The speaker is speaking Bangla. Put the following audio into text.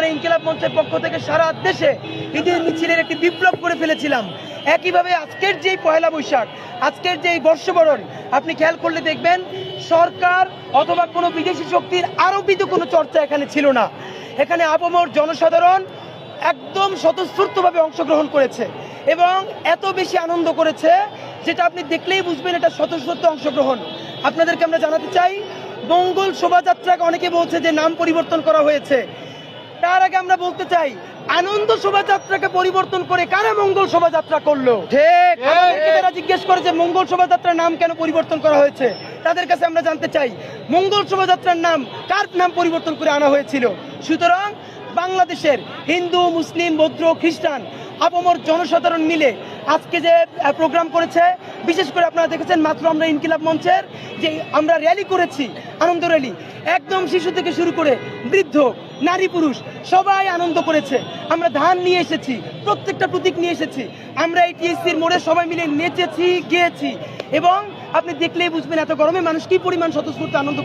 আমরা ইনকিলাব মঞ্চের পক্ষ থেকে সারা দেশে ঈদের মিছিলের একটি বিপ্লব করে ফেলেছিলাম। একইভাবে আজকের যেই পয়লা বৈশাখ, আজকের যেই বর্ষবরণ, আপনি খেয়াল করলে দেখবেন সরকার অথবা কোনো বিদেশি শক্তির আরোপিত কোনো চর্চা এখানে ছিল না। এখানে আপামর জনসাধারণ একদম স্বতঃস্ফূর্তভাবে অংশগ্রহণ করেছে এবং এত বেশি আনন্দ করেছে যেটা আপনি দেখলেই বুঝবেন এটা স্বতঃস্ফূর্ত অংশগ্রহণ। আপনাদেরকে আমরা জানাতে চাই, মঙ্গল শোভাযাত্রাকে অনেকে বলছে যে নাম পরিবর্তন করা হয়েছে। তার আগে আমরা বলতে চাই, আনন্দ শোভাযাত্রাকে পরিবর্তন করে কারা মঙ্গল শোভাযাত্রা করলো? ঠিক, তারা জিজ্ঞেস করে যে মঙ্গল শোভাযাত্রার নাম কেন পরিবর্তন করা হয়েছে। তাদের কাছে আমরা জানতে চাই, মঙ্গল শোভাযাত্রার নাম কার নাম পরিবর্তন করে আনা হয়েছিল? সুতরাং বাংলাদেশের হিন্দু, মুসলিম, বৌদ্ধ, খ্রিস্টান আপামর জনসাধারণ মিলে আজকে যে প্রোগ্রাম করেছে, বিশেষ করে আপনারা দেখেছেন মাত্র আমরা ইনকিলাব মঞ্চের যে আমরা র্যালি করেছি, আনন্দ র্যালি, একদম শিশু থেকে শুরু করে বৃদ্ধ, নারী, পুরুষ সবাই আনন্দ করেছে। আমরা ধান নিয়ে এসেছি, প্রত্যেকটা প্রতীক নিয়ে এসেছি, আমরা এই টিএসসির মোড়ে সবাই মিলে নেচেছি, গেয়েছি এবং আপনি দেখলেই বুঝবেন এত গরমে মানুষ কি পরিমাণ স্বতঃস্ফূর্ত আনন্দ